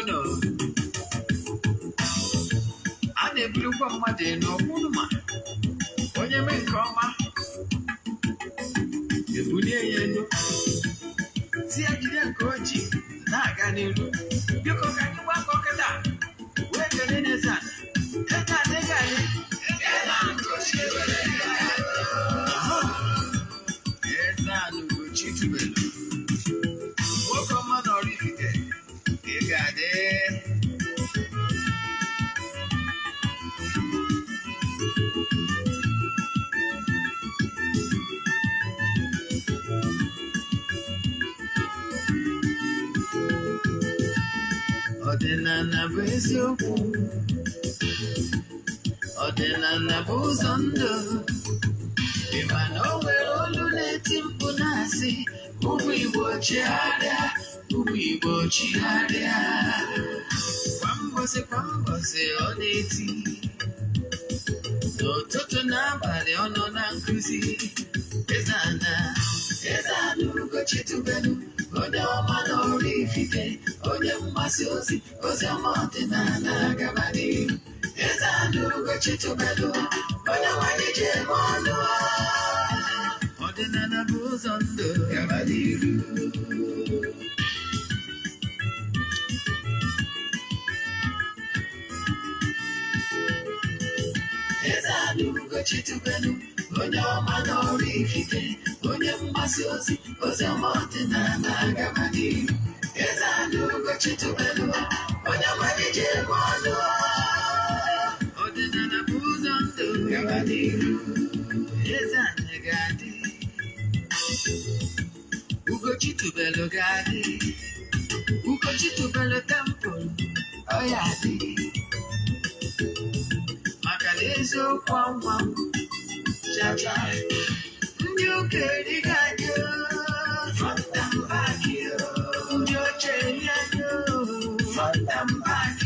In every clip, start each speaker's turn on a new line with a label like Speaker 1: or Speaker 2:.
Speaker 1: no. And a blue one, my dear, no woman. When you make come, you put it. See, I didn't go cheap. Naganinu. You can walk on that. Where the Renaissance? EZE-ANA Ugochi tubelu. Welcome on oraifite. You got it. Ọdịnala bụ eziokwu. Ọdịnala bụ ụzọ ndụ. Ịma na o nwere olu na-eti mkpu na-asị ụmụ Igbo chigharịa, ụmụ Igbo chigharịa. Kwa mbọsị ọ na-eti. N'ụtụtụ n'abalị ọ nọ na nkụzi. EZE-ANA Ugochi tubelu. Onye ọma na oraifite, onye mgbasa ozi ọma ọdịnala gaba n'ihu. EZE-ANA Ugochi tubelu, onye nwanyị ji eme ọnụ. Ọdịnala bụ ụzọ ndụ gaba n'ihu. EZE-ANA Ugochi tubelu, onye ọma na oraifite, onye mgbasa ozi ọma ọdịnala gaba n'ihu. EZE-ANA Ugochi tubelu, onye nwanyị ji eme ọnụ. Ọdịnala bụ ụzọ ndụ gaba n'ihu. EZE-ANA ga-adị. Ugochi tubelu ga-adị. Ugochi tubelu temple ọ ya adị. Maka na eziokwu anwa jaja. Ndị okenye ga-adị. Front and back. Ndị ochie ga-adị. Front and back.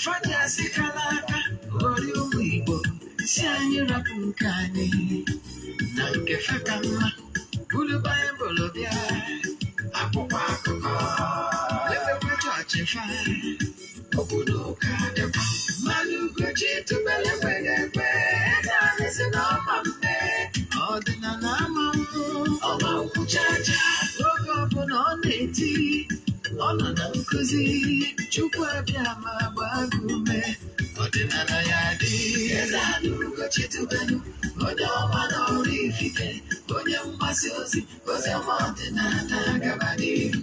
Speaker 1: Fada si kalaka ori ụmụ Igbo. Si anyị rapụ nke anyị. Na nke feka mma. Bulu Baịbụl bịa. Akwụkwọ akụkọ. Lepekwa chọọchị fa. Obodo ụka dịkwa. Mmanụ Ugochi tubelu ekweghị ekwe. EZE-ANA si na ọma mpe. Ọdịnala ama mbụ. Ọma nkwụchacha. Oge ọbụla ọ na-eti. Ọ nọ na nkụzi. Chukwu abịa ma gbaa gị ume. Ọdịnala ya dị. EZE-ANA Ugochi tubelu. Onye ọma na oraifite, onye mgbasa ozi ọma ọdịnala gaba n'ihu.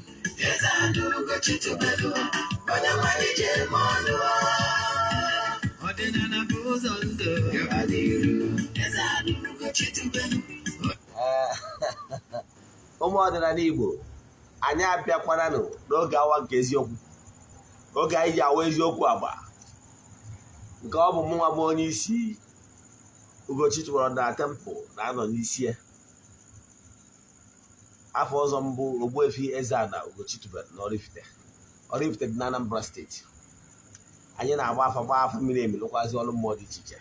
Speaker 1: EZE-ANA Ugochi tubelu, onye nwanyị ji eme ọnụ. Ọdịnala bụ ụzọ ndụ gaba n'ihu. EZE-ANA Ugochi tubelu.
Speaker 2: Ụmụ ọdịnala Igbo, anyị abịakwananụ n'oge awa nke eziokwu. Oge anyị ji awa eziokwu agba. Nke ọ bụ mụnwa bụ onye isi Ugochi tubelu na temple na-anọ n'isi ya. Afọ ọzọ mbụ Ogbuefi EZE-ANA Ugochi tubelu na oraifite. Oraifite dị na Anambra steeti. Anyị na-agba afa mmiri emi lụkwazi ọrụ mmụọ dị iche iche.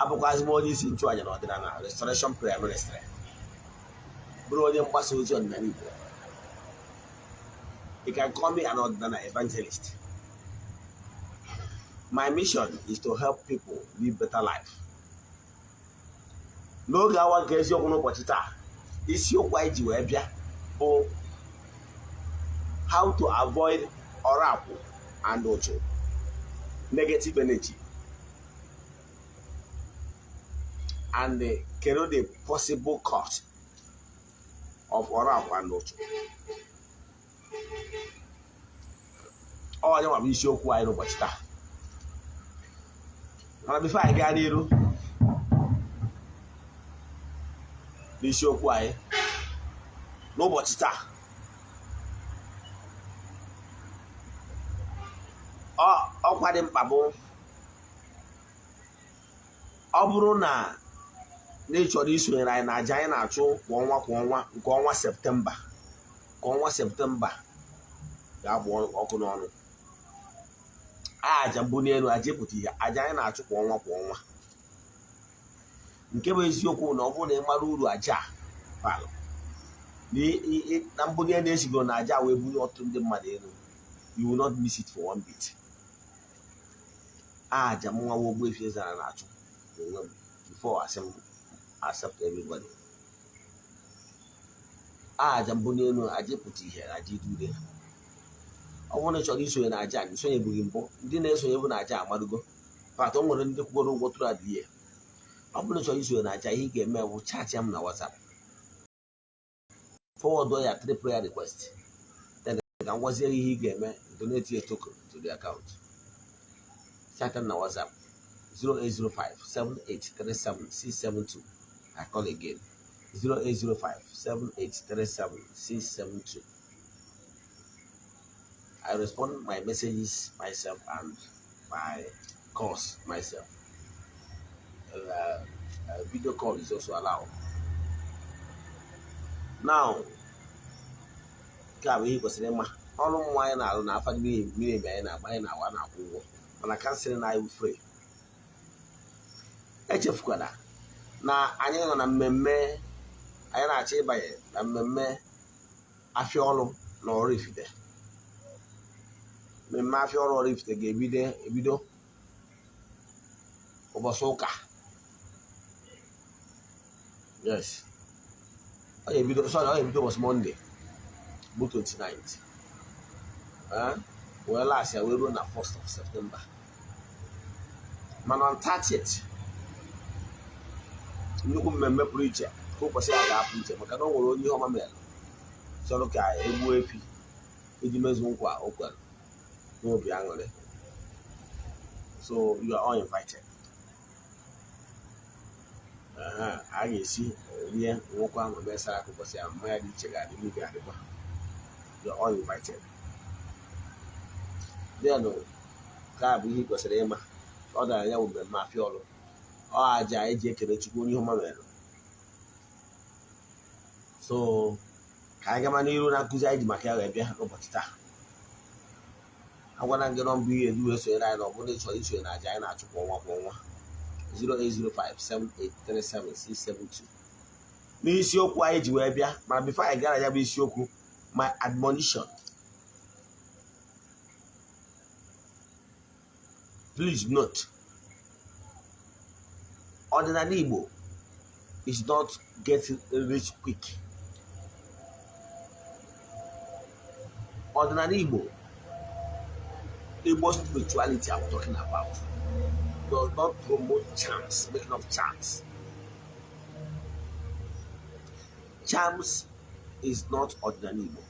Speaker 2: Abụkwazi m onye isi nchụaja na ọdịnala Restoration Prayer Ministry. Bụrụ onye mgbasa ozi ọdịnala Igbo. You can call me an ọdịnala evangelist. My mission is to help people live better life. N'oge awa nke eziokwu n'ụbọchị taa, isiokwu anyị ji wee bịa bụ how to avoid Orakwu and uchu, negative energy, and the possible cause of Orakwu and uchu. Ọ bụ isiokwu anyị n'ụbọchị taa. Mana before anyị gaa n'iru n'isiokwu anyị n'ụbọchị taa, ọkwa dị mkpa bụ ọ bụrụ na ị chọrọ isonyere anyị na aja anyị na-achụ kwa ọnwa nke ọnwa Septemba, ka ọnwa Septemba ga-abụ ọkụ n'ọnụ. Aja mbụ n'elu aja pụta ihe aja anyị na-achụ kwa ọnwa. Nke bụ eziokwu na ọ bụrụ na ị mara uru aja bara, na mbunye na-esigo na aja wee bunye ọtụtụ ndị mmadụ elu, you will not miss it for one bit. Aja m nwa Ogbuefi Eze-ANA na-achụ onwe m before accept everybody. Aja mbunye elu, aja pụta ihe, aja idude. Ọ bụrụ na ị chọrọ isonye na aja anyị sonyebughị mbụ, ndị na-esonye bụ na aja amadugo pat o nwere ndị kwụgoro ụgwọ tụrụ adị ihe. Ọ bụrụ na ị chọrọ isonye na aja, ihe ị ga-eme bụ chat ya m na WhatsApp, forward ya 3 prayer request, then ka m gwazie ihe ị ga-eme, donate a token to the account. Chat na WhatsApp 0805-7837-672. I call again 0805-7837-672. I respond my messages myself and my calls myself. Video call is also allowed. Now, ka bụ ihe kwesịrị ịma ọrụ mmụọ anyị na-arụ na afa mmiri emi anyị na-agba anyị na-awa na-akwụ ụgwọ, mana kansịl na anyị free. Echefukwala na anyị nọ na mmemme, anyị na-achọ ịbanye na mmemme afịa ọrụ na Oraifite. Mmemme afịa ọrụ Oraifite ga-ebido ụbọchị ụka. Yes. Ọ ga-ebido ụbọchị Monday bụ 29th. Wee last ya wee ruo na 1st of September. Mana on 30th, nnukwu mmemme pụrụ iche ka ụbọchị ya ga-apụ iche maka na o nwere onye ihe ọma mere chọrọ ka egbuo efi iji mezu nkwa o kwere n'obi aṅụrị. So you are all invited. A ga-esi rie nwoke ahụ mesara aka ụbọchị ya, mmanya dị iche ga-adị n'ibe adịkwa. You are all invited. Then ka bụ ihe kwesịrị ịma, ọ dara ya bụ mmemme afịa ọrụ, ọ aja eji ekele Chukwu onye ihe ọma mere. So ka anyị gama n'iru na nkụzi anyị ji maka ya wee bịa n'ụbọchị taa. Agwara gị nọmba ihe edu esonyere anyị na ọ bụrụ na ị chọrọ isonye na aja anyị na-achụ kwa ọnwa 0805-7837-672. N'isiokwu anyị ji wee bịa, mana bifo anyị gara ya bụ isiokwu, my admonition. Please note, ọdịnala Igbo is not getting rich quick. Ọdịnala Igbo, Igbo spirituality I'm talking about, does not promote charms, making of charms. Charms is not ọdịnala Igbo.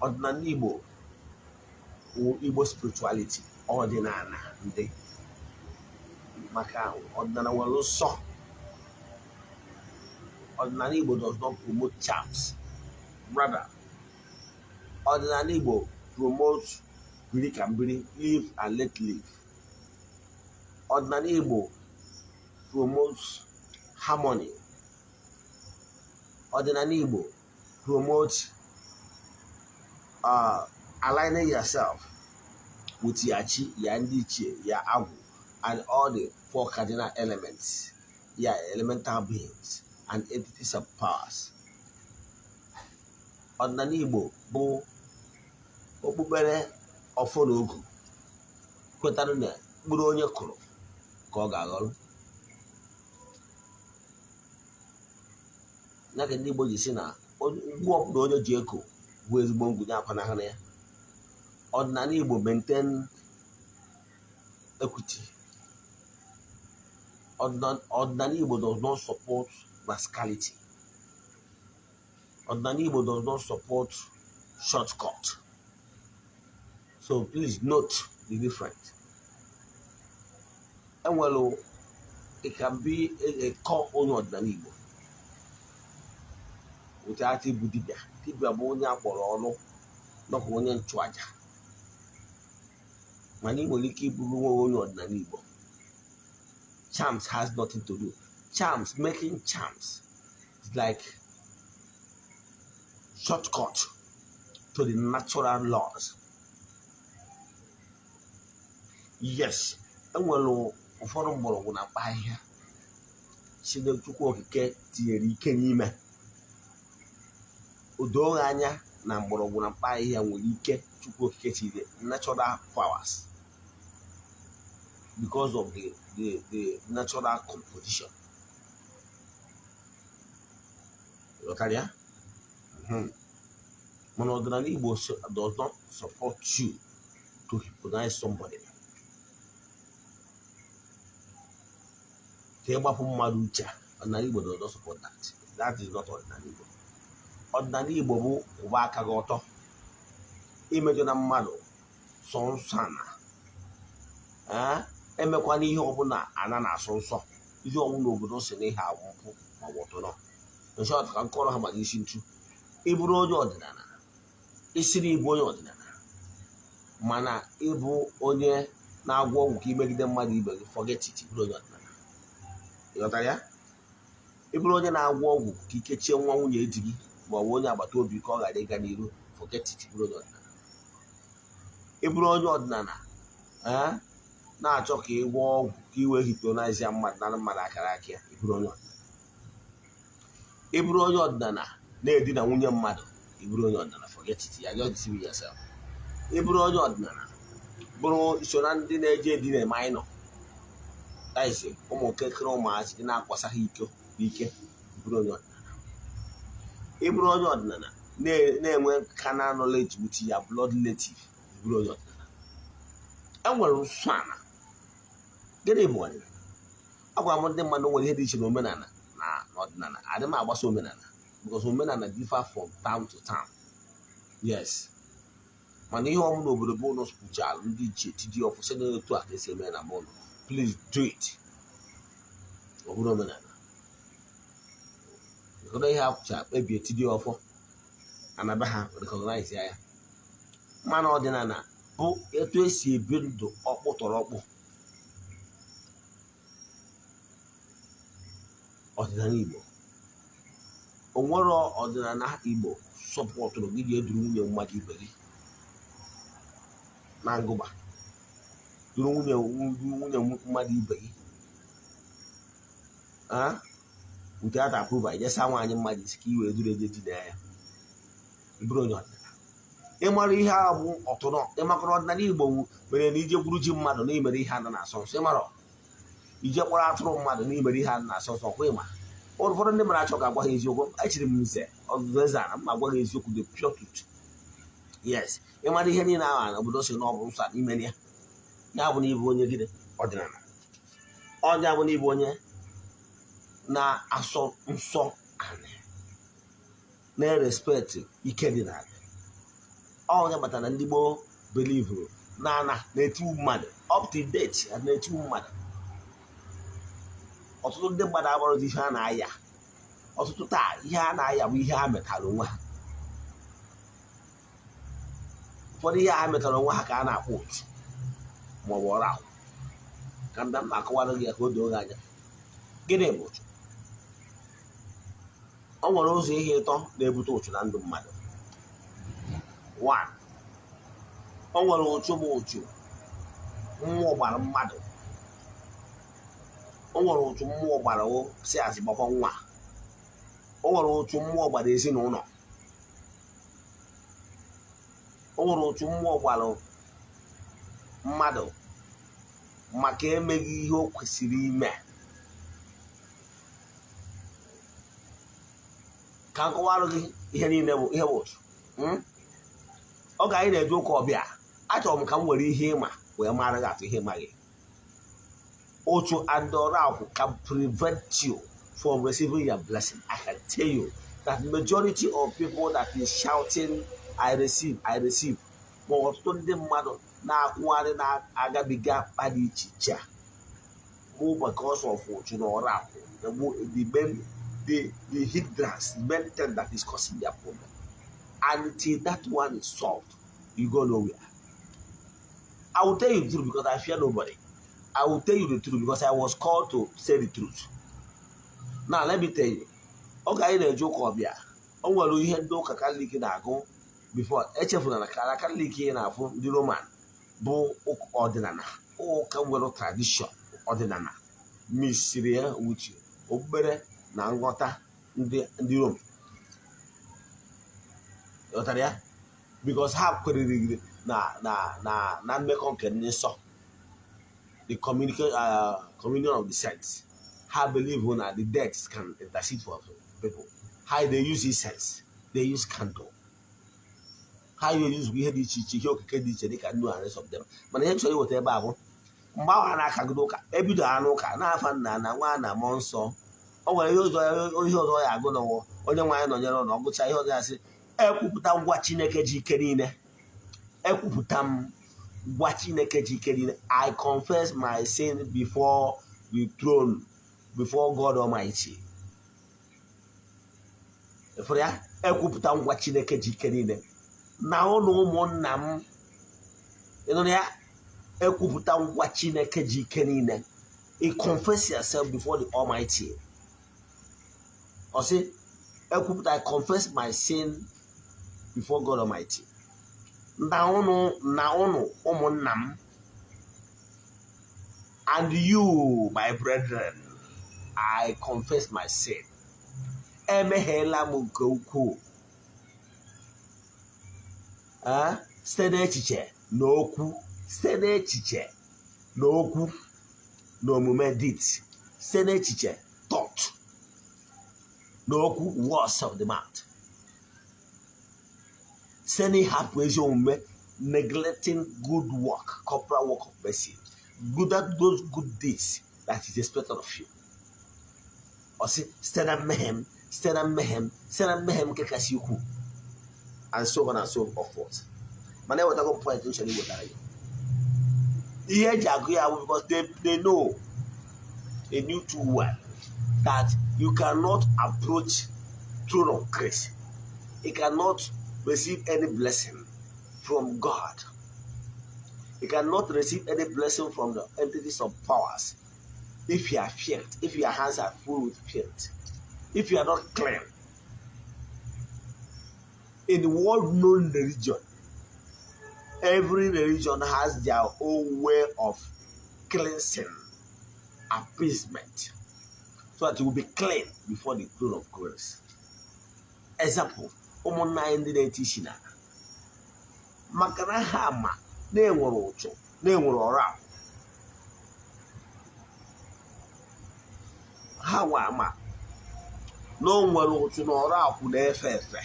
Speaker 2: Ọdịnala Igbo, Igbo spirituality, ọdịnala ndị maka ọdịnala nwere nsọ. Ọdịnala Igbo does not promote charms. Rather, ọdịnala Igbo promotes biri ka mbiri, live and let live. Ọdịnala Igbo promotes harmony. Ọdịnala Igbo promotes aligning yourself with your chi, your ndiche, your agwu, and all the 4 cardinal elements, your elemental beings and entities of powers. Ọdịnala Igbo bụ okpukpere ọfọ na ogu, kwetara na mkpụrụ onye kụrụ ka ọ ga-aghọrọ. Ya ka ndị Igbo ji si na ngwu ọbụla onye ji eko bụ ezigbo ngwunye akwanahụrụ ya. Ọdịnala Igbo maintain equity. Ọdịnala Igbo does not support rascality. Ọdịnala Igbo does not support shortcut. So please note the difference. And well, it can be a core onye ọdịnala Igbo without ibu dibịa. Dibịa bụ onye akpọrọ ọrụ nakwa onye nchụaja. Mana ị nwere ike ịbụrụ nwa onye ọdịnala Igbo. Charms has nothing to do. Charms, making charms is like shortcut to the natural laws. Yes, enwere ụfọdụ mgbọrọgwụ na mkpa ahịhịa Chineke Chukwu Okike tinyere ike n'ime. odo anya na mgbọrọgwụ na mkpa ahịhịa nwere ike Chukwu Okike chiri natural powers because of the natural composition. Lokalia? Manodana Igbo does not support you to hypnotize somebody. Ordinary Igbo does not support that. That is not ordinary Igbo. Ordinary Igbo bụ ụba aka gị ọtọ imejọ na mmadụ sọ nsọ ana emekwana ihe ọbụla ana na-asọ nsọ ihe ọbụla obodo si na ihe awụmpụ ma wọtụnọ nshọt ka nkọrọ ha maka isi nchu ịbụrụ onye ọdịnala isiri ịbụ onye ọdịnala mana ịbụ onye na-agwọ ọgwụ ka imegide mmadụ ibe gị forget it ịbụrụ onye ọdịnala ịghọtara ya ịbụrụ onye na-agwọ ọgwụ ka ikechie nwa nwunye di gị ma ọ bụ onye agbata obi ka ọ ghara ịga n'iru forget it ịbụrụ onye ọdịnala ịbụrụ onye ọdịnala na-achọ ka ị gwọọ ọgwụ ka iwee hypnotize ya mmadụ na mmadụ akara aka ya ịbụrụ onye ọdịnala na-edina nwunye mmadụ ịbụrụ onye ọdịnala forget it ya just deceive yourself ịbụrụ onye ọdịnala bụrụ so na ndị na-eje edina minor daisi ụmụ nkekere ụmụazị dị na-akwasa ha ike ịbụrụ onye ọdịnala ịbụrụ onye ọdịnala na-enwe carnal knowledge with ya blood relative ịbụrụ onye ọdịnala enwere nsọ ana gịnị bụ ọdịnala agwara m ndị mmadụ nwere ihe dị iche na omenala na ọdịnala adị m agbasa omenala because omenala differ from town to town yes mana ihe ọmụ n'obodo bụ ụlọ spiritual ndị ichie tidi ọfụ sị na-etu a ka esi eme na bọọlụ please do it ọ bụrụ omenala ụfọdụ ihe akwụcha kpebie tidi ọfọ anaba ha recognize ya mana ọdịnala bụ etu esi ebi ndụ ọkpụtọrọkpụ ọdịnala Igbo onwere ọdịnala Igbo sọpọtụrụ gị ga-eduru nwunye mmadụ ibe gị na ngụba duru nwunye mmadụ ibe gị nke a ta-apụba ijesa nwaanyị mmadụ isi ka i wee duru eje dina ya ịbụrụ onye ọdịnala ịmara ihe a bụ ọtụnọ ịmakọrọ ọdịnala Igbo mere na ije gwuru ji mmadụ na imere ihe a na-asọ nsọ ịmara ije kpọrọ atụrụ mmadụ na imere ihe a na-asọ nsọ kwa ịma ụfọdụ ndị mara achọ ga-agwa ha eziokwu echiri m nze Eze-Ana m agwa ha eziokwu the pure truth yes ịmara ihe niile ahụ na obodo si na ọ bụ nsọ n'ime ya ya bụ na ịbụ onye gịnị ọdịnala ọnya bụ na ịbụ onye na-asọ nsọ anị na-respect ike dị n'ala onye kpatara na ndị gboo belivuru na-etiwu mmadụ up to date na-etiwu mmadụ ọtụtụ ndị mmadụ agbarazi ihe a na-aya ọtụtụ taa ihe a na-aya bụ ihe ha metara onwe ha ụfọdụ ihe ha metara onwe ha ka a na-akpọ otu maọbụ Orakwu ka mba m akọwara gị ya ka o doo gị anya gịnị bụ otu o nwere ụzọ ihe ịtọ na-ebute otu na ndụ mmadụ 1 o nwere otu bụ otu mmụọ gbara mmadụ o nwere otu mmụọ gbara si azị gbakọ nwa o nwere otu mmụọ gbara ezinụlọ o nwere otu mmụọ gbara mmadụ maka emeghị ihe o kwesịrị ime ka nkọwarụ gị ihe niile bụ ihe bụ otu oge anyị na-eje ụka ọbịa achọrọ m ka m nwere ihe ịma wee mara gị atụ ihe ịmaghị otu and Orakwu can prevent you from receiving your blessing. I can tell you that majority of people that is shouting I receive ma ọtụtụ ndị mmadụ na-akwụgharị na-agabiga mkpa dị iche iche bụ because of otu na Orakwu the hindrance, the main thing that is causing their problem. Until that one is solved, you go nowhere. I will tell you the truth because I fear nobody. I will tell you the truth because I was called to say the truth. Now, let me tell you. Okay, I na-eje ụka ọbịa. O nwere ihe ndị ụka Katọlik na-agụ before echefuna na Katọlik na-afụ ndị Roman bụ ọdịnala ụka nwere tradition ọdịnala misiri ya uche okpukpere na nghọta ndị Rom. Because how could it na mmekọ nke ndị nsọ, the communion of the saints. How believe when the dead can intercede for people. How they use incense, they use candle. How you use we had the rest of them. But eventually whatever mgbawa na-akagodo ụka ebido ha n'ụka na-afa nna na nwa na mmụọ nsọ. O nwere ihe ọzọ ya agụ n'ụwa onye nwaanyị nọnyere ụlọ ọgụcha ihe ọzọ ya sị ekwupụta ngwa Chineke ji ike niile. Ekwupụta m ngwa Chineke ji ike niile. I confess my sin before the throne, before God Almighty. Efere ya ekwupụta ngwa Chineke ji ike niile na ụlọ ụmụnna m. Ịnụ ya ekwupụta ngwa Chineke ji ike niile. You confess yourself before the Almighty. Or say, I confess my sin before God Almighty. Na unu ụmụnna m, and you, my brethren, I confess my sin. Emeghela m nke ukwuu. Site n'echiche na okwu, site n'echiche na okwu na omume deeds, site n'echiche thought na okwu words of the mouth, site n'ịhapụ ezi omume, neglecting good work, corporal work of mercy, those good deeds that is expected of you. Or say, site na mmehie, site na mmehie nke kasị ukwuu, and so on and so forth. Mana ewetago point nchọrọ iwetara ya. Ihe eji agụ ya bụ because they know, they knew too well that you cannot approach throne of grace. You cannot receive any blessing from God. You cannot receive any blessing from the entities of powers if you are filth, if your hands are full with filth, if you are not clean. In the world-known religion, every religion has their own way of cleansing, appeasement, so that you will be clean before the throne of grace. Example, ụmụnna anyị ndị na-eti isi na maka na ha ma na-enwere ụchụ, na-enwere Orakwu. Ha nwa ama na o nwere ụchụ na Orakwu na-efe efe.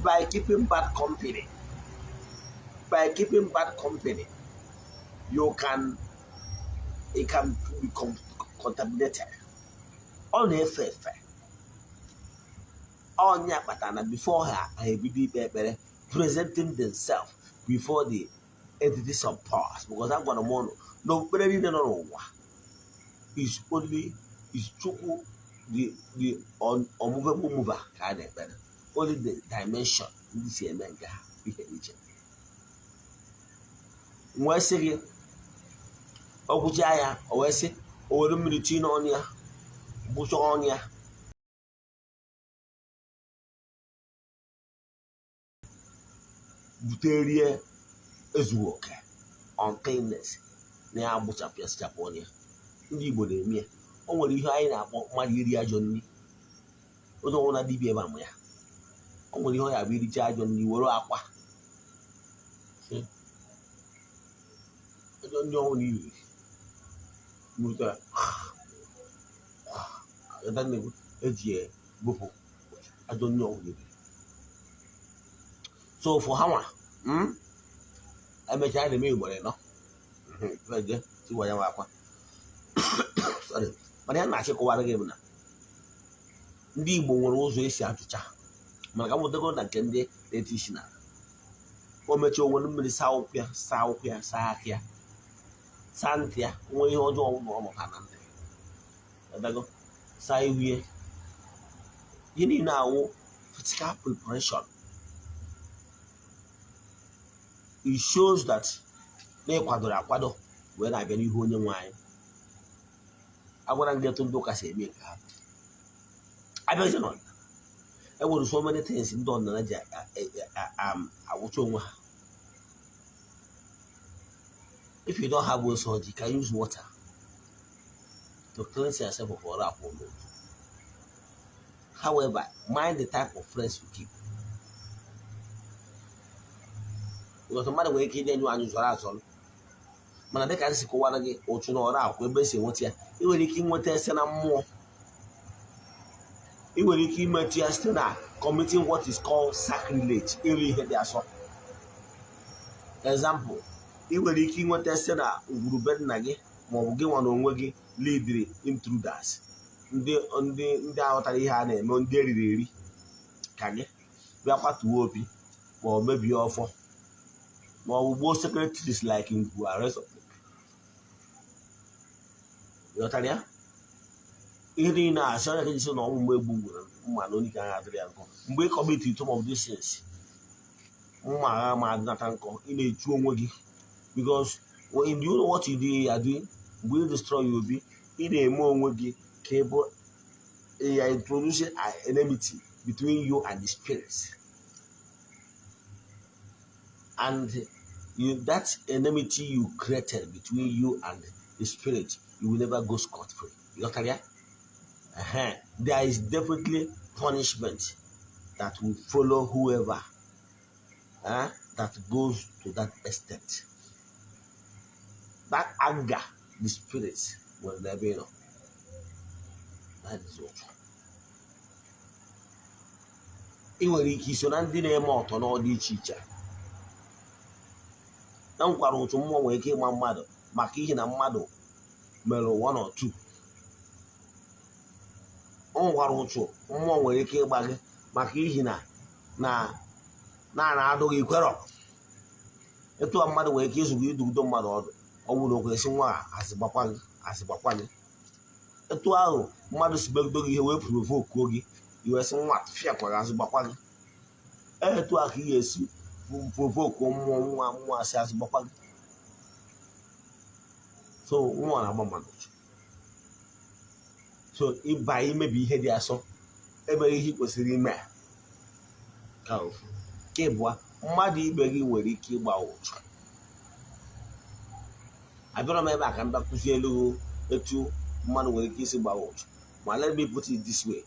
Speaker 2: By keeping bad company, it can become contaminated. On efe on yakpatana before her ebido presenting themselves before the entities of powers, because I'm gonna mono no is only is Chukwu the unmovable mover kind of better. Only the dimension this year men be religion. Nwa sị gị ọgwụcha ya o wee sị o were mmiri tinye n'ọnụ ya gbụcha ọnụ ya buterie ezughị oke uncleanness na ya agbụchapụ ya sịchapụ ọnụ ya. Ndị Igbo na-eme ya. O nwere ihe anyị na-akpọ mmadụ iri ajọ nri. Onye ọbụla dibịa ebe amụ ya. O nwere ihe ọ ya bụ iricha ajọ nri were akwa ndị ọnwụ n'iri mụta eji bụpụ ajọ ndị ọnwụ n'iri. So for hawa emechara na-eme Igbo nọ tiwa ya akwa. Sorry, mana ya na-achịkọwara gị bụ na ndị Igbo nwere ụzọ esi atụcha, mana ka mụtago na nke ndị na-eti isi na o mechaa onwere mmiri saa ụkwụ ya, saa aka ya, saa ntị ya, nwee ihe ọjọọ ọgwụgwọ ọmụ ha na ntị adago, saa ihu ya. Ihe niile awụ physical preparation. It shows that na ịkwadoro akwado wee na-abịa n'ihu onye nwe anyị. Agwara ndị etu ndị ụka si eme nke ha abịazi nọ enwere so many things ndị ọdịnala ji agwụcha onwe ha. If you don't have water, you can use water to cleanse yourself of Orakwu. However, mind the type of friends you keep. because mmadụ nwere ike ije nyụ anyị zọrọ azọrọ mana dịka m si kọwara gị ụchụ na Orakwu ebe esi enweta ya ị nwere ike inweta ya site na mmụọ ị nwere ike imetụ ya site na committing what is called sacrilege iri ihe dị asọ example ị nwere ike inweta site na ngwurube nna gị maọbụ gị nwa na onwe gị leadri intruders ndị aghọtara ihe a na-eme ndị eriri eri ka gị bịa kwatuo obi ma ọ mebie ọfọ ma ọ bụ gboo secretaries like ngwu arrest of ịghọtara ya ihe niile a asị onye ka jisi na ọnwụ mgbe egbu nwere mma na onye ka ha adịrị ya nkọ mgbe ị kọmiti some of these things mma agha ma adịnata nkọ ị na-echu onwe gị because when you know what you are doing mgbe ị destroy ya obi ị na-eme onwe gị ka ị bụ ya introduce an enmity between you and the spirits and that enmity you created between you and the spirit you will never go scot-free. You got that? There is definitely punishment that will follow whoever that goes to that extent. That anger, the spirits will never know. That is what. Ị nwere ike iso na ndị na-eme ọtọ n'ọdị iche iche. Na nkwara otu mmụọ nwere ike ịma mmadụ maka ihe na mmadụ mere 1 or 2. Ọ nwara ụchụ mmụọ nwere ike ịgba gị maka ihi na adụghị ikwerọ etu a mmadụ nwere ike ịzụgo idugido mmadụ ọdụ ọ bụrụ okwu esi nwa asị gbakwa gị etu ahụ mmadụ si begido gị ihe wee provoke gị iwe sị nwa fịakwa gị azụ gbakwa gị etu a ka ị ga-esi provoke mmụọ asị azụ gbakwa gị so mmụọ na-agba mmadụ so ịba imebi ihe dị asọ ebe ihe kwesịrị ime ka ofu ka ịbụa mmadụ ibe gị nwere ike ịgba ụchụ abịara m ebe a ka m bakụzi elu etu mmadụ nwere ike isi gba ụchụ ma let me put it this way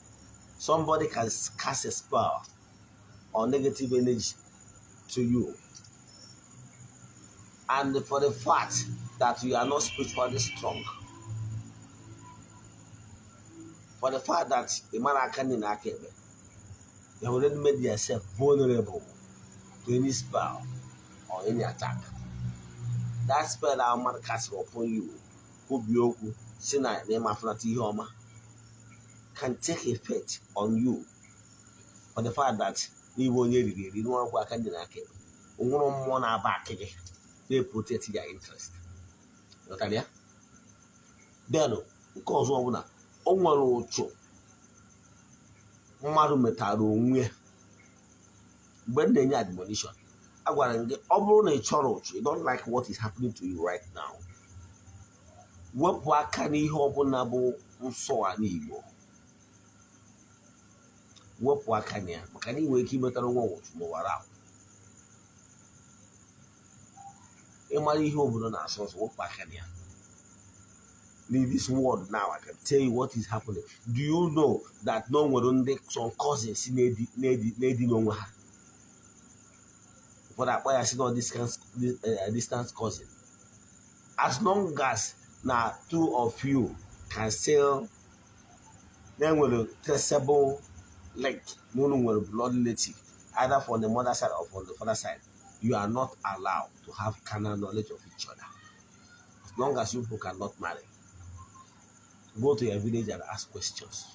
Speaker 2: somebody can cast a spell or negative energy to you and for the fact that you are not spiritually strong for the fact that the man can you have already made yourself vulnerable to any spell or any attack. That spell that man casts upon you, can take effect on you for the fact that you don't work they protect your interest. Okay? Then, because of o nwere ụchụ mmadụ metara onwe mgbe m na-enye admonition agwara m gị ọ bụrụ na ị chọrọ ụchụ you don't like what is happening to you right now wepụ aka n'ihe ọbụla bụ nsọ a n'Igbo wepụ aka na ya maka na ị nwere ike imetara nwa ụchụ n'ụwara ahụ ịmara ihe obodo na-asọ ọsọ wepụ aka na ya. In this world now, I can tell you what is happening. Do you know that no one some cousins lady no for that why I see no distance cousin. As long as now 2 of you can still then will traceable link, one will blood relative, either from the mother side or from the father side, you are not allowed to have carnal knowledge of each other. As long as you cannot marry. Go to your village and ask questions.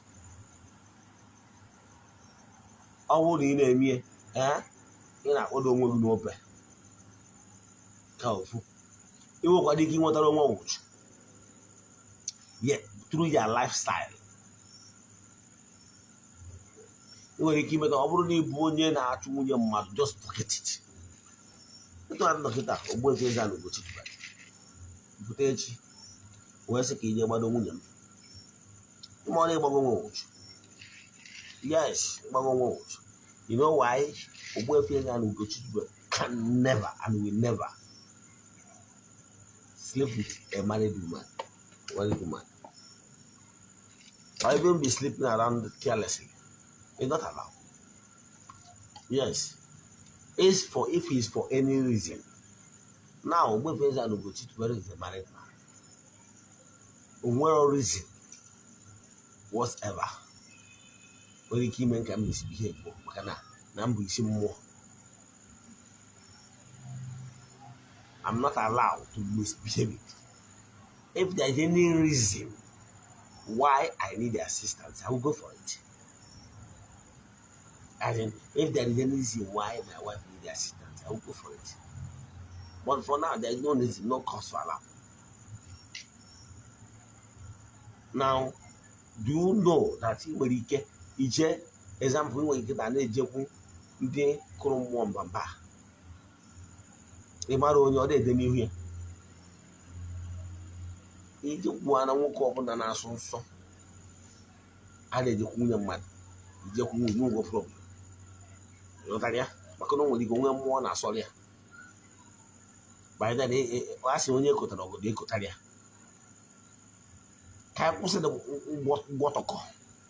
Speaker 2: How would you name me? In a old woman open. Powerful. You will what you want to watch. Yet through your lifestyle. You will keep it over the bone and your mouth, just forget it. You don't look it up. Ogbuefi EZE-ANA Ugochi. Butechi. Where's the key about the woman? Money watch. Yes, watch. You know why? Ogbuefi EZE-ANA Ugochi can never and will never sleep with a married woman, or even be sleeping around carelessly. It's not allowed. Yes. is for if it's for any reason. Now, Ogbuefi EZE-ANA Ugochi tubelu is a married man. No reason whatever. When the key man can misbehave, I'm not allowed to misbehave. If there's any reason why I need assistance, I will go for it. As in, if there is any reason why my wife needs assistance, I will go for it. But for now, there is no reason, no cause for alarm. Now, do you know that when you get example, when you get an ejekwu ndị kụrụ mmụọ mbamba, ị mara onye ọ dị n'ihu ya, ijekwu ana nwoke ọbụla na-asụ nsọ a na-ejekwu nwunye mmadụ, ijekwu nwunye ụgwọ problem. Ịghọtara ya? Maka na o nwere ike onwe mmụọ na-asọrọ ya. By then, a sị onye ekotara obodo ekotara ya. Ka anyị kwụsị mgbọtọkọ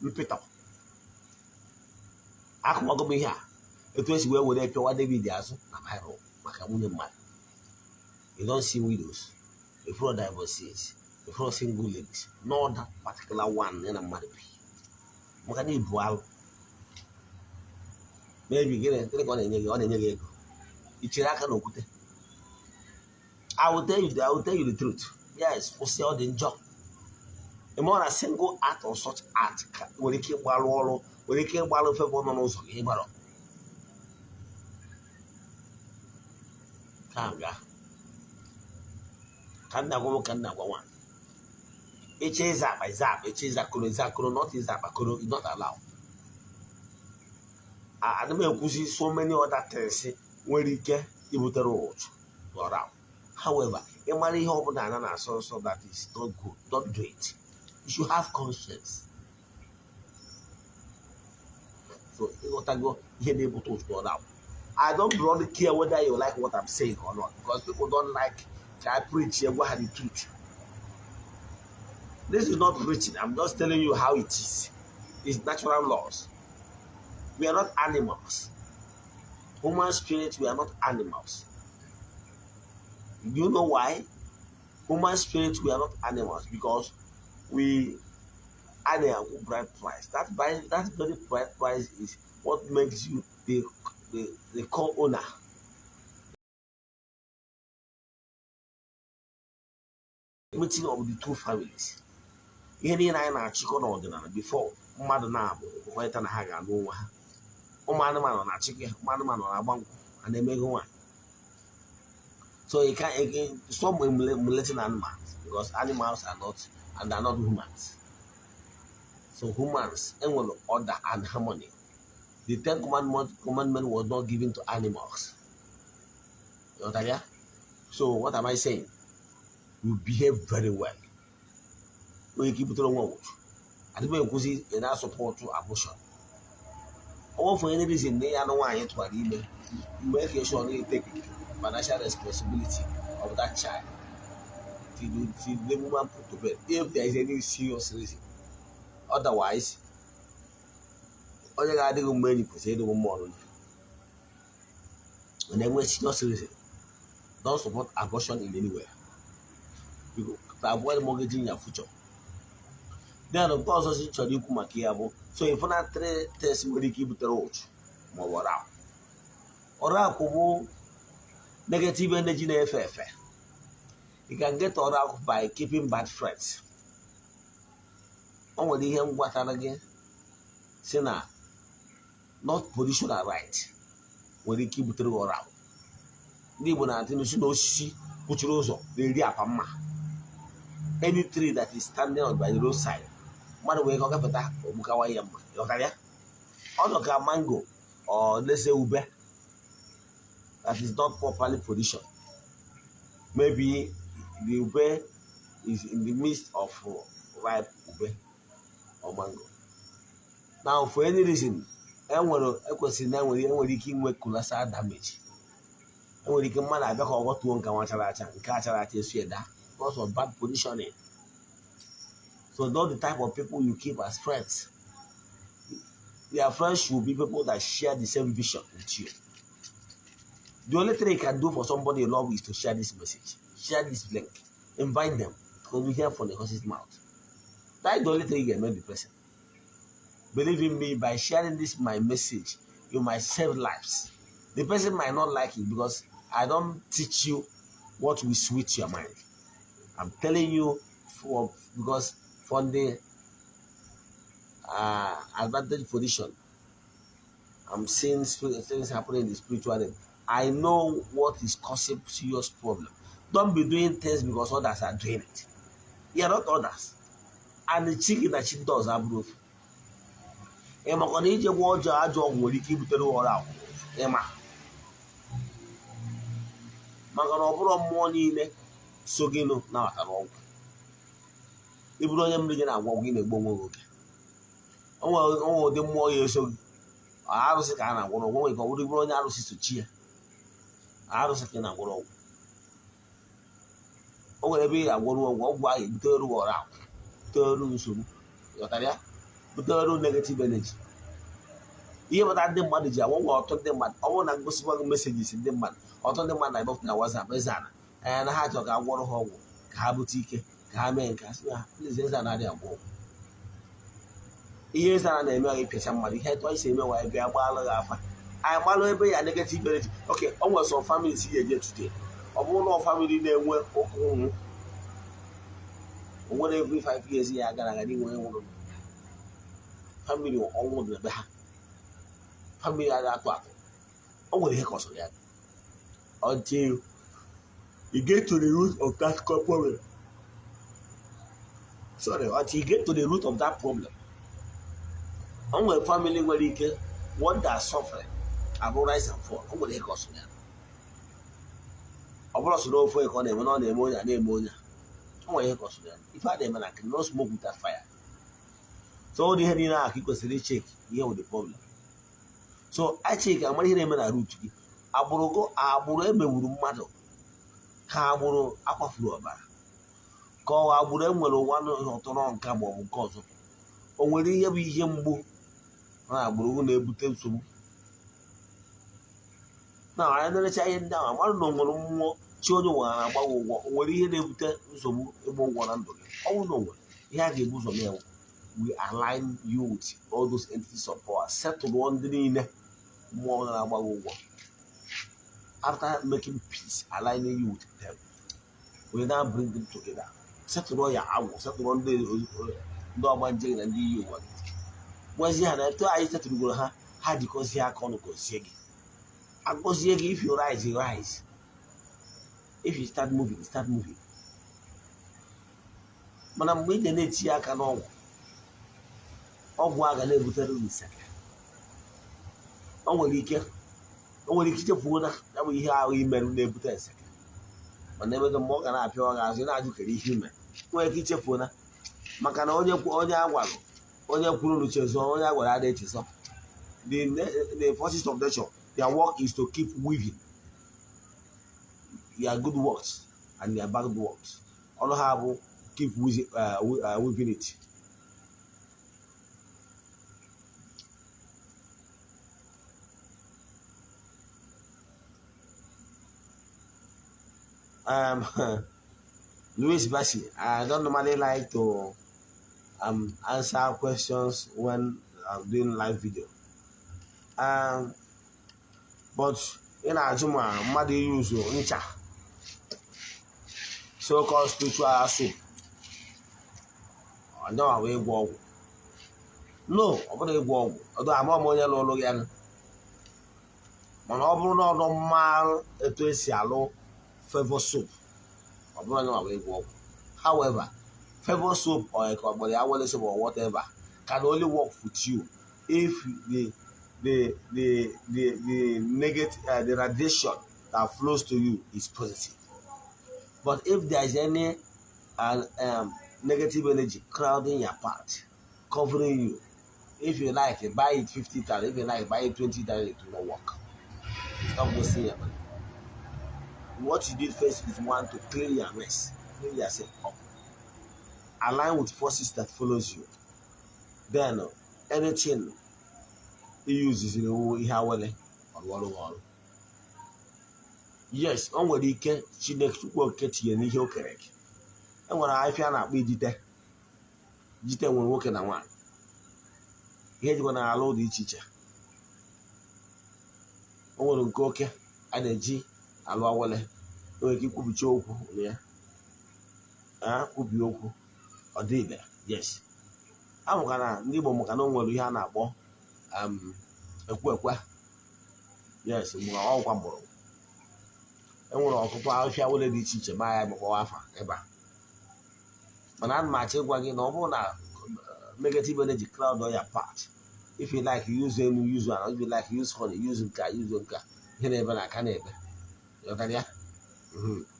Speaker 2: mpịtọ. Akụmago m ihe a etu esi wee were pịawa David azụ na Baịbụl maka nwunye mmadụ. You don't see widows, before divorcees, before single ladies, not that particular one in a mmadụ bi. Maka na ibu alụ. Maybe gịnị ọ na-enye gị ego. Ichiri aka n'okwute. I will tell you the truth. Yes, kwụsị ọ dị njọ. A more a single act or such act nwere ike ịgbalụ ọrụ, nwere ike ịgbalụ fevọ nọ n'ụzọ gị ịgbara. Ka nna gwa nwa. Eche ịza akpa, eche ịza koro, not ịza akpa koro, is not allowed. Ana m ekwuzi so many other things nwere ike ibutere ụjọ n'ọra. However, ị mara ihe ọ bụla ana na-asọ nsọ that is not good, don't do it. You should have conscience. So, I don't really care whether you like what I'm saying or not, because people don't like I preach here what the truth. This is not preaching. I'm just telling you how it is. It's natural laws. We are not animals. Human spirits, we are not animals. Do you know why? Human spirits, we are not animals, because we are a bright price. That very bright price is what makes you the co-owner. Meeting of the two families. Ihe niile anyị na-achịkọ n'ọdịnala before mmadụ na-abụ kweta na ha ga-alụ nwa ha. Ụmụ anụmanụ na-achịkọ ya, ụmụ anụmanụ na-agba nkwụ, ha na-emego nwa. So you can't stop emulating animals, because animals are not, and are not humans. So humans, and will order and harmony. The 10 commandment was not given to animals. You know that? So what am I saying? You behave very well. When you keep it on one, I don't know in our support to abortion. Or for any reason, they are no one yet to you make sure you take financial responsibility of that child. Till the woman put to bed, if there is any serious reason. Otherwise, all you got to do is to say the woman. And then when serious reason, don't support abortion in anywhere. You to avoid mortgaging your future. Then of course also chọrọ ikwu maka ya bụ, so if na 3 tests nwere ike ibutere ụjụ ma ọ bụ Orakwu bụ negative energy na-efe efe. You can get Orakwu by keeping bad friends. O nwere ihe ngwatara gị si na not positional right nwere ike ibutere Orakwu. Ndị Igbo na-atị n'osi na osisi kpuchiri ụzọ na-eri apa mma. Any tree that is standing on by the roadside, mmadụ wee ka ọ gafeta ogbukawa ya mma. Ịghọtara ya? Ọ nọ ka mango or let's say ube that is not properly positioned. Maybe the ube is in the midst of ripe ube or mango. Now for any reason, ekwesịrị na enwere ike inwe collateral damage. Enwere ike mmadụ abịa ka ọ ghọtuo nke nwachara acha, nke achara acha esu eda because of bad positioning. So those the type of people you keep as friends. Your friends should be people that share the same vision with you. The only thing you can do for somebody you love is to share this message, share this link, invite them to hear from the horse's mouth. That's the only thing you can make the person. Believe in me, by sharing this my message, you might save lives. The person might not like it because I don't teach you what will switch your mind. I'm telling you because from the advantage position, I'm seeing things happening in the spiritual realm. I know what is causing serious problem. Don't be doing things because others are doing it. You are not others. And the chicken that she does are proof. Emma on age of water, I don't want to keep the door out. Emma. Maganobro morning, Sogino, now at all. If you don't begin at walking a bomb. Oh, the more years so. I was a kind of one of the grown arrows to cheer. I was a kind of one. Oh, maybe I won't walk by third war out. Third room soon. Yotaria, but third room negative energy. Even that the manager, I won't talk them, but I want to go small messages in them, man. I told them, man, I don't know what's up, EZE-ANA. And I had to go one home, Kabutike, Kamen, Cassia, this is another war. EZE-ANA name somebody had twice a meal. I am all a negative energy. Okay, almost some families here today. Of one of family name were one every 5 years here. I got a family or almost the back. Family at that part. Oh, the heck also that. Until you get to the root of that problem. Sorry, until you get to the root of that problem. I'm a family where you get one that suffering. I've rise and fall. I'm going to heck also that. I also know for economy, on the ammonia, and ammonia. I'm going to heck also that. If I dem, I cannot smoke with that fire. So the head in our kick was really check here with the problem. So I check and money name and a root. Aborogo, Abureme would matter. Caboro, Aquaflu bar. Call Aburem will one or ton cabo cause. Or will he be yambo? Aburu never tell so. Now I never say down. I don't know more children about what he never tell so about 100. Oh no, he had a bosom. We align you with all those entities of power. Settle one day more than about one. After making peace, aligning you with them, we now bring them together. Settle all your hours, settle one day, no one jail and you want it. Was here, I said to go, how because here can't go Siegi. I go Siegi, if you rise, you rise. If you start moving, start moving. But I'm waiting to see I can all. Ogbuefi EZE-ANA Ugochi. Only kitchen food that we have email neighbor. But never the more than I feel as you know, human. Where kitchen food, Macanonia, Onya Kuruches, Onya, what I did is up. The forces of nature, their work is to keep weaving. Their good works and their bad works. All have keep weaving it. Louis Bassi, I don't normally like to answer questions when I'm doing live video. But in Ajuma, mmadụ use ncha so-called spiritual soup. I don't have a go. No, ọ bụrụ ịgwọ ọgwụ. Although I'm not onye lụrụ ya. Mana ọ bụrụ na ọ nọ mma etu esi alụ favor soup. Ọ bụrụ na ọ bụ ịgwọ ọgwụ. However, favor soup or a soup or whatever can only work with you if the negative the radiation that flows to you is positive. But if there is any negative energy crowding your path, covering you, if you like it, buy it 50,000. If you like, buy it 20,000. It will not work. Stop wasting your money. What you did first is one to clear your mess, clear yourself up, align with forces that follows you. Then anything he uses in the whole or wall. Yes, o nwere ike Chineke Chukwu Okike tinye n'ihe o kere eke. E nwere afịa a na-akpọ ijite. Ijite nwere nwoke na nwaanyị. Ihe jikwa na alụ dị iche iche. O nwere nke oke a na-eji alụ awele. O nwere ike ikwubicha okwu ya. Kwubi okwu ọ dị ile. Yes. Amụkana ndị Igbo maka na o nwere ihe a na-akpọ ekwe ekwe. Yes, mgbe ọgwụkwa mgbọrọgwụ. Enwere ọtụtụ ahịhịa wele dị iche iche ma ya gbakọwa afa ebe a. Mana ana m achọ ịgwa gị na ọ bụrụ na negative energy cloud on your part, if you like use enu use one, if you like use honey use nka ihe na-ebe na aka na-ebe ịghọtara ya.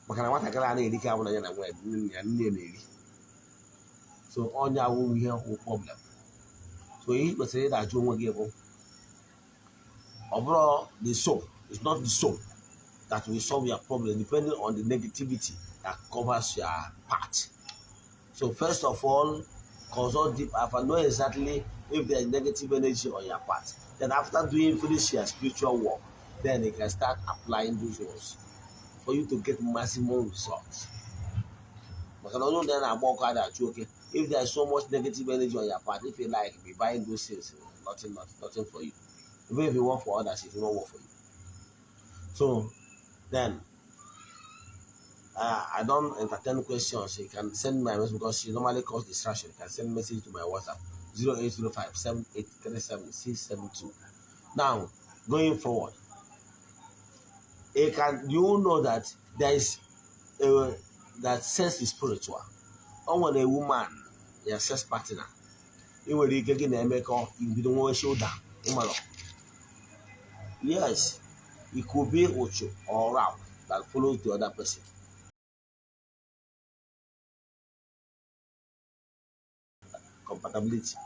Speaker 2: Maka na nwatakịrị a na-eri ka abụ na ya na nwaanyị nne na-eri. So onye awụ ihe kwụ problem. So ihe kwesịrị ịdajụ onwe gị bụ ọ bụrụ the soap, it's not the soap that will solve your problem depending on the negativity that covers your part. So first of all, consult deep and know exactly if there is negative energy on your part. Then after finish your spiritual work, then you can start applying those ones for you to get maximum results. If there is so much negative energy on your part, if you like, be buying those things, nothing for you. Even if you work for others, it will not work for you. So then, I don't entertain questions. You can send my message because she normally causes distraction. You can send message to my WhatsApp 0805 7837 672. Now, going forward, you know that there is that sex is spiritual. When a woman, your sex partner, you will get in America, you don't want to show down. Yes, it could be uchu or oraifite that follows the other person. Compatibility.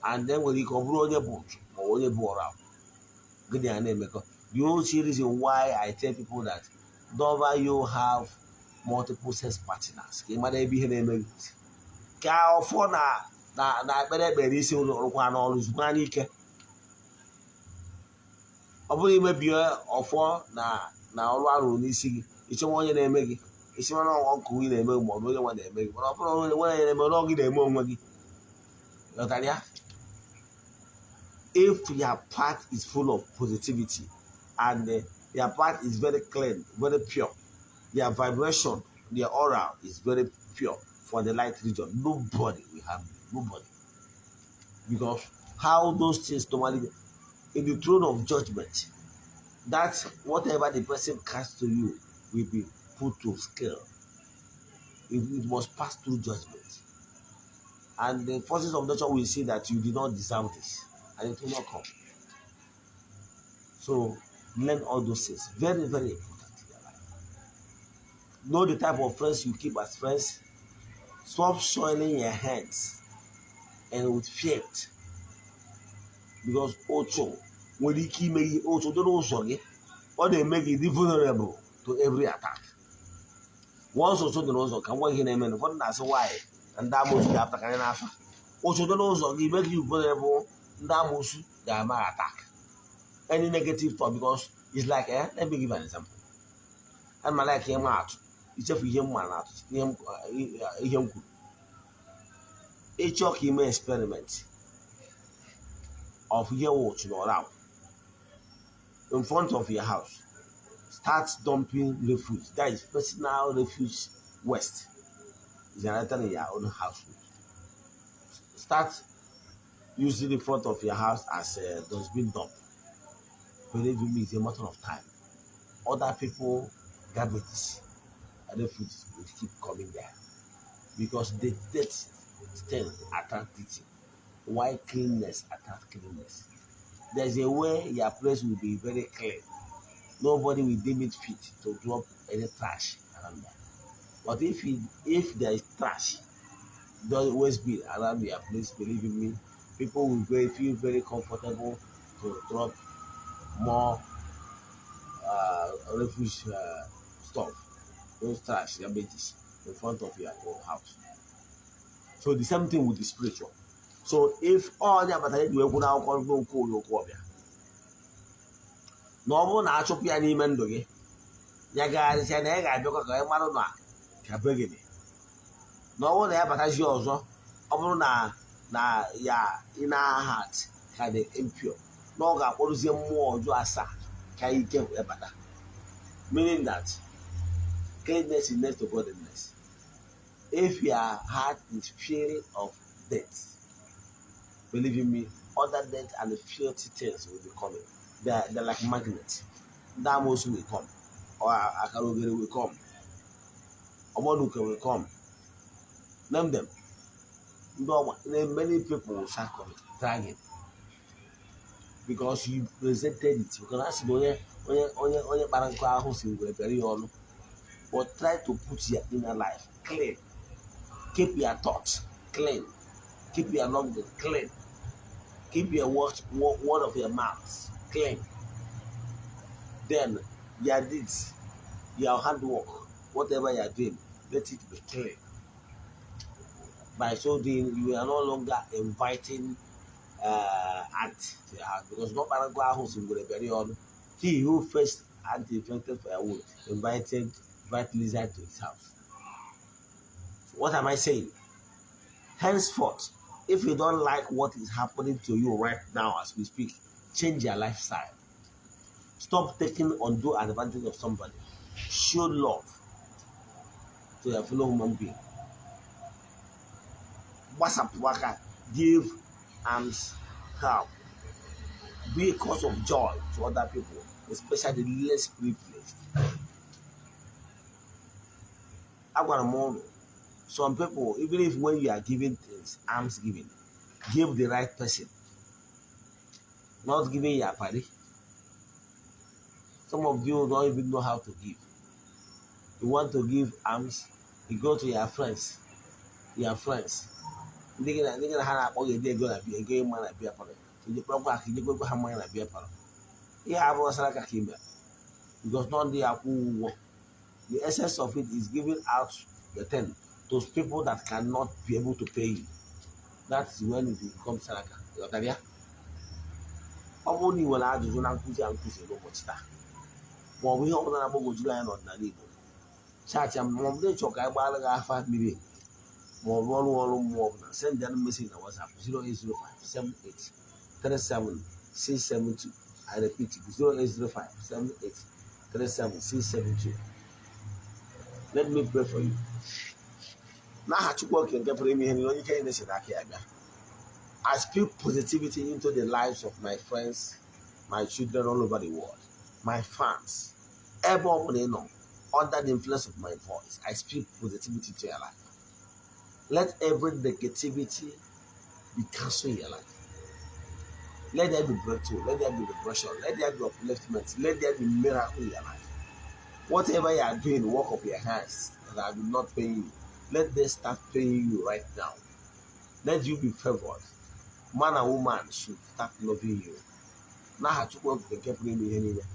Speaker 2: And then when you come through the book or the oraifite, good name. The only reason why I tell people that don't you have multiple sex partners. You might be here. Ka ofo na ekpere isi ụlọ na ọrụ zukwa n'ike. Ọ bụrụ imebi ọfọ na ọrụ arụ n'isi gị, ịchọwa onye na-eme gị, isi mana ọkụ gị na-eme ma ọ bụ onye nwa na-eme gị, mana ọ bụrụ onye na-eme ọrụ gị na-eme onwe gị. Ịghọtara ya? If your part is full of positivity and your part is very clean, very pure, their vibration, their aura is very pure for the light region, nobody will have nobody. Because how those things normally in the throne of judgment, that whatever the person casts to you will be put to scale. It must pass through judgment. And the forces of nature will see that you did not deserve this, and it will not come. So learn all those things. Very, very important in your life. Know the type of friends you keep as friends. Stop soiling your hands and with faith. Because also, when you keep making also don't also get, or they make it vulnerable to every attack. Once also the also can work in a minute. What that's why, and that most after can after. Also don't also make you vulnerable. That most they might attack. Any negative thought because it's like let me give an example. And my like him out. It's just him man out. Him each of him experiment of your watch around in front of your house. Start dumping refuge. That is personal refuge waste. Is in your own household. Start using the front of your house as a dustbin dump. Believe me, it's a matter of time. Other people garbages and refuge will keep coming there because the death still attract it. Why cleanness attract cleanness? There's a way your place will be very clean. Nobody will deem it fit to drop any trash around there. But if there is trash, there will always be around your place. Believe me, people will feel very comfortable to drop more refuge stuff, those trash, garbages in front of your own house. So the same thing with the spiritual. So if all the battery you will now call na ọ bụrụ na achụpụ ya n'ime ndụ gị ya gagharịcha na ị ga-abịakwa ka ị marụ na ka be gị dị na ọ bụrụ na ya batazi ọzọ ọ bụrụ na ya inner heart ka dị impure na ọ ga-akpọrụzie mmụọ ọjọọ asaa ka ike wee bata, meaning that cleanness is next to godliness. If your heart is fearing of death, believe in me, other death and the filthy things will be coming. They're like magnets. Damos will come, or Akarogere will come, Omoduke will come. Name them. No, many people will start coming, dragging. Because you presented it. Because that's only Baranko house in very on. But try to put your inner life clean. Keep your thoughts clean. Keep your lungs clean. Keep your word of your mouth clean. Then your deeds, your hard work, whatever you are doing, let it be clean. By so doing, you are no longer inviting ant to your house, because not Paraguay house in very on. He who first anti-infected firewood invited lizard to his house. So what am I saying? Henceforth, if you don't like what is happening to you right now as we speak, change your lifestyle. Stop taking undue advantage of somebody. Show love to your fellow human being. WhatsApp worker, give arms, help. Be a cause of joy to other people, especially the less privileged. I've got a moment. Some people, even if when you are giving things, arms giving, give the right person. Not giving your party. Some of you don't even know how to give. You want to give arms, you go to your friends. Your friends. They gonna have a day gonna be a game man at beer party. You probably you go to Hammer at beer party. Yeah, I was like a kimber. Because not the essence of it is giving out the 10 those people that cannot be able to pay you. That's when it becomes Saraka. Yotaria. Only when I do not put you and push a robot star. But we hope that about July and not Nanibo. Such a mom, they choke I buy 5 million. More more send them message on WhatsApp 0805 78 37 672. I repeat 0805 78 37 672. Let me pray for you. Now I to work and get for me and you can't listen. I speak positivity into the lives of my friends, my children all over the world, my fans, everyone under the influence of my voice. I speak positivity to your life. Let every negativity be cancelled in your life. Let there be breakthrough. Let there be liberation. Let there be upliftment. Let there be miracle in your life. Whatever you are doing, work of your hands that I will not pay you, let them start paying you right now. Let you be favored. Man and woman should start loving you. Now, to work the company me anywhere.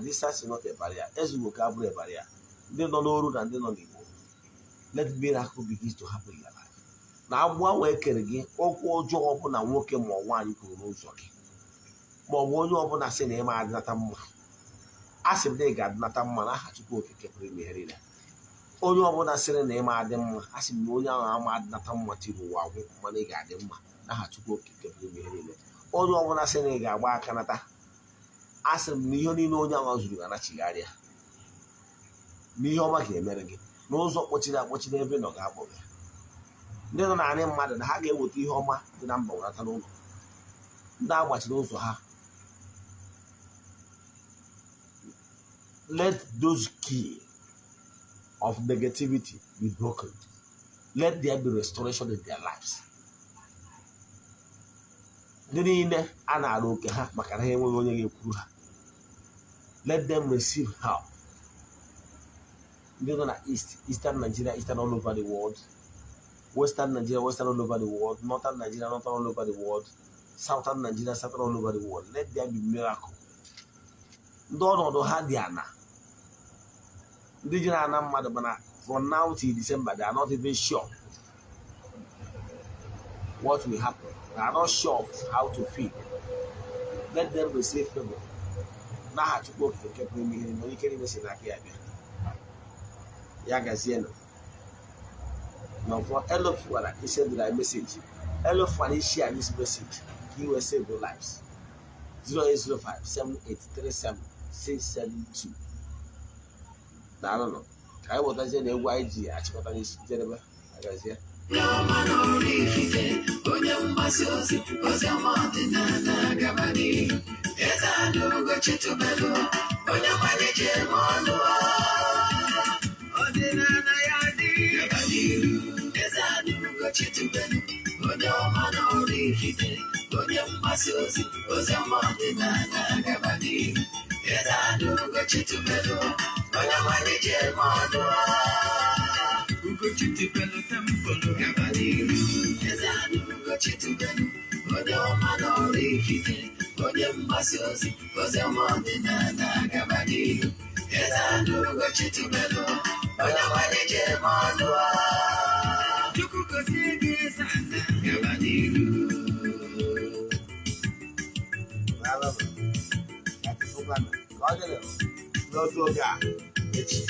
Speaker 2: Distance is not a barrier. As you a barrier, they don't know road and they don't know. Let miracle begins to happen in your life. Now, one way can again, or job on a working more one you could lose. But one you open a cinema at Natam. As if they got Natam, I had to go to Capri Arena. All you open a cinema at them, as in no young at Natam Matibu, money got them. I had to go to Capri Arena. All you open a cinema, why Canada? As a million no young as you are not Chigaria. Mioma came again. Knows what you never know about. Then I am mad and Haggy would be Homa, the number at alone. Now, what knows to her. Let those key of negativity be broken. Let there be restoration in their lives. Let them receive help. Eastern Nigeria, Eastern all over the world. Western Nigeria, Western all over the world. Northern Nigeria, Northern all over the world. Southern Nigeria, Southern all over the world. Let there be miracle. Don't have the Anna. From now till December, they are not even sure what will happen. They are not sure how to feel. Let them receive favor. n'aha Chukwu Okike nke pụrụ ime ihe niile, onye ike niile si n'aka ya bịa. Ya gazienụ. Now, Elofuana, he sent the message. Elofuana is sharing this message. He will save your lives. 0805 7837 672. I don't know. I was a YG. I took on this gentleman. I guess, yeah. No man oraifite, onye mgbasa ozi, ozi ọma ọdịnala gabani. Eze-Ana Ugochi tubelu, onye malije ọnụ ọdịnala ya dị gabani. Eze-Ana Ugochi tubelu, onye ọma oraifite, onye mgbasa ozi, ozi ọma ọdịnala gabani. Eze-Ana Ugochi tubelu, onye malije ọnụ Ugochi tubelu tempolo gabani. Eze-Ana Ugochi tubelu, onye ọma oraifite, onye mgbasa ozi, ozi ọma ọdịnala gabani. Eze-Ana Ugochi tubelu, onye malije ọnụ Chukwu gozie gị Eze-Ana gabani. N'otu oge a echi